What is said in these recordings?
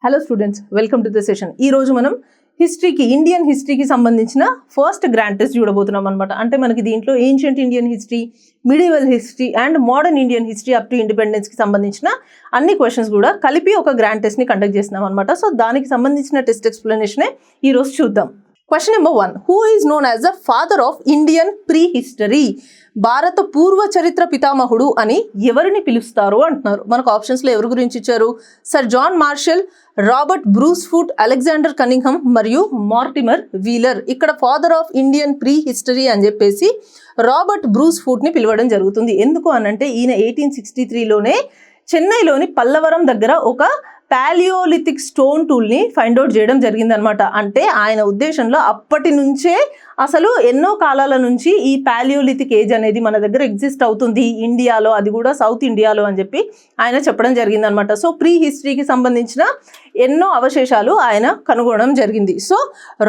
Hello students, welcome to the session. ఈ రోజు మనం ఇండియన్ హిస్టరీకి సంబంధించిన ఫస్ట్ గ్రాండ్ టెస్ట్ చూడబోతున్నాం అనమాట. అంటే మనకి దీంట్లో ancient Indian history, medieval history and modern Indian history up to ఇండిపెండెన్స్కి సంబంధించిన అన్ని క్వశ్చన్స్ కూడా కలిపి ఒక గ్రాండ్ టెస్ట్ని కండక్ట్ చేస్తున్నాం అనమాట. సో దానికి సంబంధించిన టెస్ట్ ఎక్స్ప్లెనేషనే ఈరోజు చూద్దాం. Question number 1. Who is known as the father of Indian pre history? భారత పూర్వ చరిత్ర పితామహుడు అని ఎవరిని పిలుస్తారు అంటున్నారు. మనకు ఆప్షన్స్లో ఎవరి గురించి ఇచ్చారు? Sir John Marshall, Robert Bruce Foote, Alexander Cunningham మరియు మార్టిమర్ వీలర్. ఇక్కడ father of Indian prehistory అని చెప్పేసి రాబర్ట్ బ్రూస్ ఫుట్ని పిలవడం జరుగుతుంది. ఎందుకు అనంటే ఈయన 1863లోనే చెన్నైలోని పల్లవరం దగ్గర ఒక పాలియోలిథిక్ స్టోన్ టూల్ని ఫైండ్ అవుట్ చేయడం జరిగిందనమాట. అంటే ఆయన ఉద్దేశంలో అప్పటి నుంచే అసలు ఎన్నో కాలాల నుంచి ఈ పాలియోలిథిక్ ఏజ్ అనేది మన దగ్గర ఎగ్జిస్ట్ అవుతుంది ఇండియాలో, అది కూడా సౌత్ ఇండియాలో అని చెప్పి ఆయన చెప్పడం జరిగిందనమాట. సో ప్రీ హిస్టరీకి సంబంధించిన ఎన్నో అవశేషాలు ఆయన కనుగొనడం జరిగింది. సో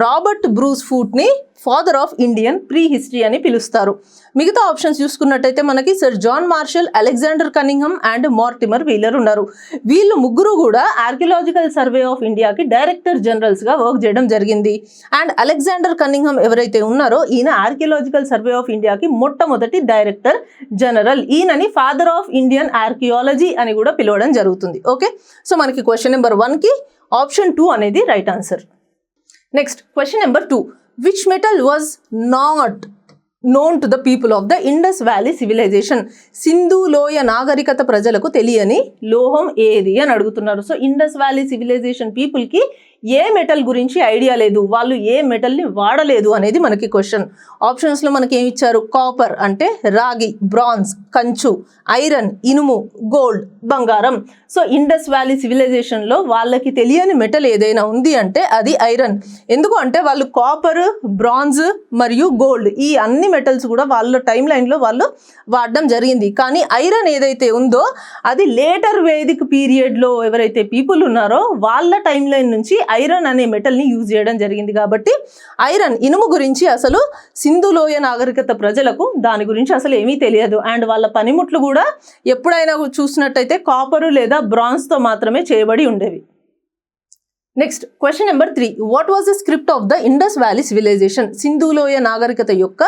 రాబర్ట్ బ్రూస్ ఫుట్ని father of Indian prehistory అని పిలుస్తారు. మిగతా ఆప్షన్స్ చూసుకున్నట్టయితే మనకి sir John Marshall, Alexander Cunningham and Mortimer Wheeler ఉన్నారు. వీళ్ళు ముగ్గురు కూడా ఆర్కియలాజికల్ సర్వే ఆఫ్ ఇండియాకి డైరెక్టర్ జనరల్స్గా వర్క్ చేయడం జరిగింది. అండ్ అలెగ్జాండర్ కనింగ్హమ్ ఎవరైతే ఉన్నారో ఈయన ఆర్కియలాజికల్ సర్వే ఆఫ్ ఇండియాకి మొట్టమొదటి డైరెక్టర్ జనరల్. ఈయనని ఫాదర్ ఆఫ్ ఇండియన్ ఆర్కియాలజీ అని కూడా పిలవడం జరుగుతుంది. ఓకే, సో మనకి క్వశ్చన్ నెంబర్ 1కి ఆప్షన్ 2 అనేది right answer. Next question number 2. Which metal was not known to the people of the Indus Valley civilization? Sindhu లోయ నాగరికత ప్రజలకు తెలియని లోహం ఏది అని అడుగుతున్నారు. సో ఇండస్ వ్యాలీ సివిలైజేషన్ పీపుల్కి ఏ మెటల్ గురించి ఐడియా లేదు, వాళ్ళు ఏ మెటల్ని వాడలేదు అనేది మనకి క్వశ్చన్. ఆప్షన్స్లో మనకి ఏమి ఇచ్చారు? కాపర్ అంటే రాగి, బ్రాంజ్ కంచు, ఐరన్ ఇనుము, గోల్డ్ బంగారం. సో ఇండస్ వ్యాలీ సివిలైజేషన్లో వాళ్ళకి తెలియని మెటల్ ఏదైనా ఉంది అంటే అది ఐరన్. ఎందుకు అంటే వాళ్ళు కాపర్, బ్రాంజ్ మరియు గోల్డ్ ఈ అన్ని మెటల్స్ కూడా వాళ్ళ టైం లైన్లో వాళ్ళు వాడడం జరిగింది. కానీ ఐరన్ ఏదైతే ఉందో అది లేటర్ వేదిక్ పీరియడ్లో ఎవరైతే పీపుల్ ఉన్నారో వాళ్ళ టైం లైన్ నుంచి ఐరన్ అనే మెటల్ని యూజ్ చేయడం జరిగింది. కాబట్టి ఐరన్ ఇనుము గురించి అసలు సింధు లోయ నాగరికత ప్రజలకు దాని గురించి అసలు ఏమీ తెలియదు. అండ్ వాళ్ళ పనిముట్లు కూడా ఎప్పుడైనా చూసినట్టయితే కాపరు లేదా బ్రాంజ్తో మాత్రమే చేయబడి ఉండేవి. Next question number 3. What was the script of the Indus valley civilization? Sindhu లోయ నాగరికత యొక్క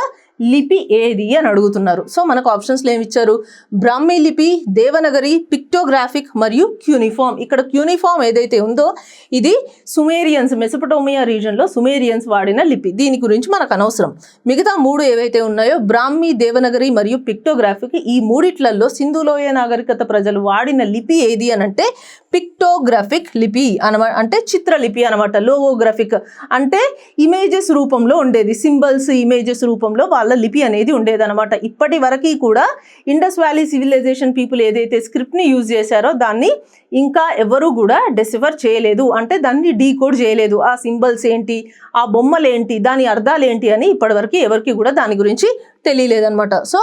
లిపి ఏది అని అడుగుతున్నారు. సో మనకు ఆప్షన్స్లో ఏమి ఇచ్చారు? బ్రాహ్మీ లిపి, దేవనగరి, పిక్టోగ్రాఫిక్ మరియు క్యూనిఫామ్. ఇక్కడ క్యూనిఫామ్ ఏదైతే ఉందో ఇది సుమేరియన్స్, మెసొపటోమియా రీజన్లో సుమేరియన్స్ వాడిన లిపి. దీని గురించి మనకు అనవసరం. మిగతా 3 ఏవైతే ఉన్నాయో బ్రాహ్మీ, దేవనగరి మరియు పిక్టోగ్రాఫిక్, ఈ మూడిట్లలో సింధులోయ నాగరికత ప్రజలు వాడిన లిపి ఏది అని అంటే పిక్టోగ్రాఫిక్ లిపి అనమాట. అంటే చిత్రలిపి అనమాట. లోగోగ్రాఫిక్ అంటే ఇమేజెస్ రూపంలో ఉండేది, సింబల్స్ ఇమేజెస్ రూపంలో వాళ్ళ లిపి అనేది ఉండేదన్నమాట. ఇప్పటి వరకు కూడా ఇండస్ వ్యాలీ సివిలైజేషన్ పీపుల్ ఏదైతే స్క్రిప్ట్ని యూజ్ చేశారో దాన్ని ఇంకా ఎవరు కూడా డెసిఫర్ చేయలేదు, అంటే దాన్ని డీకోడ్ చేయలేదు. ఆ సింబల్స్ ఏంటి, ఆ బొమ్మలు ఏంటి, దాని అర్థాలు ఏంటి అని ఇప్పటివరకు ఎవరికి కూడా దాని గురించి తెలియలేదన్నమాట. సో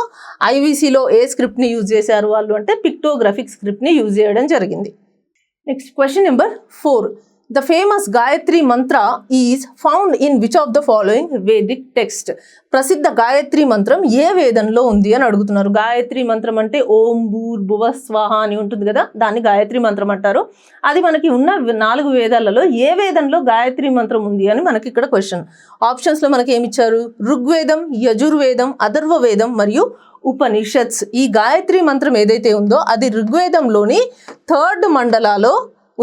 ఐవీసీలో ఏ స్క్రిప్ట్ని యూజ్ చేశారు వాళ్ళు అంటే పిక్టోగ్రాఫిక్ స్క్రిప్ట్ని యూజ్ చేయడం జరిగింది. Next question number 4. The famous Gayatri mantra is found in which of the following Vedic text? ప్రసిద్ధ గాయత్రి మంత్రం ఏ వేదంలో ఉంది అని అడుగుతున్నారు. గాయత్రి మంత్రం అంటే ఓం భూర్ భువ స్వాహ అని ఉంటుంది కదా, దాన్ని గాయత్రి మంత్రం అంటారు. అది మనకి ఉన్న 4 వేదాలలో ఏ వేదంలో గాయత్రి మంత్రం ఉంది అని మనకి ఇక్కడ క్వశ్చన్. ఆప్షన్స్లో మనకి ఏమి ఇచ్చారు? ఋగ్వేదం, యజుర్వేదం, అథర్వ వేదం మరియు ఉపనిషత్స్. ఈ గాయత్రి మంత్రం ఏదైతే ఉందో అది ఋగ్వేదంలోని 3rd మండలాలో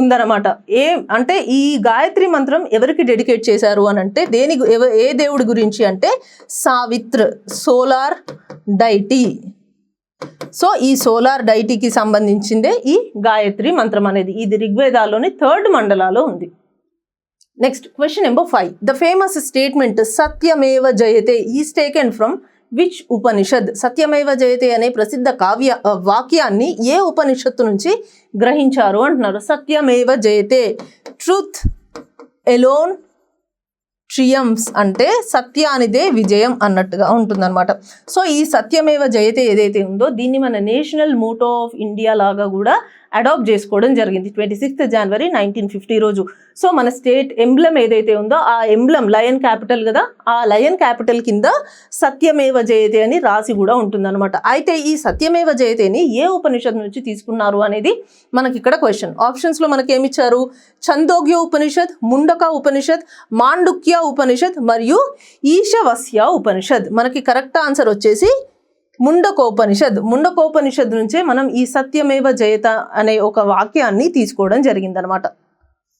ఉందన్నమాట. అంటే ఈ గాయత్రి మంత్రం ఎవరికి డెడికేట్ చేశారు అని అంటే ఏ దేవుడి గురించి అంటే సావిత్ర, సోలార్ డైటీ. సో ఈ సోలార్ డైటీకి సంబంధించిందే ఈ గాయత్రి మంత్రం అనేది. ఇది ఋగ్వేదాల్లోని 3rd మండలాలో ఉంది. Next question number 5. The famous statement సత్యమేవ జయతే is taken from which Upanishad? సత్యమేవ జయతే అనే ప్రసిద్ధ వాక్యాన్ని ఏ ఉపనిషత్తు నుంచి గ్రహించారు అంటున్నారు. సత్యమేవ జయతే, ట్రూత్ ఎలోన్ ట్రియంఫ్స్ అంటే సత్యానిదే విజయం అన్నట్టుగా ఉంటుందన్నమాట. సో ఈ సత్యమేవ జయతే ఏదైతే ఉందో దీన్ని మన నేషనల్ మోటో ఆఫ్ ఇండియా లాగా కూడా అడాప్ట్ చేసుకోవడం జరిగింది 26th January 1950 రోజు. సో మన స్టేట్ ఎంబ్లమ్ ఏదైతే ఉందో ఆ ఎంబ్లమ్ లయన్ క్యాపిటల్ కదా, ఆ లయన్ క్యాపిటల్ కింద సత్యమేవ జయతే అని రాసి కూడా ఉంటుందన్నమాట. అయితే ఈ సత్యమేవ జయతేని ఏ ఉపనిషత్ నుంచి తీసుకున్నారు అనేది మనకి ఇక్కడ క్వశ్చన్. ఆప్షన్స్లో మనకి ఏమి ఇచ్చారు? ఛందోగ్య ఉపనిషత్, ముండక ఉపనిషత్, మాండుక్య ఉపనిషత్ మరియు ఈశవస్య ఉపనిషత్. మనకి కరెక్ట్ ఆన్సర్ వచ్చేసి ముండకోపనిషద్. ముండకోపనిషద్ నుంచే మనం ఈ సత్యమేవ జయత అనే ఒక వాక్యాన్ని తీసుకోవడం జరిగిందనమాట.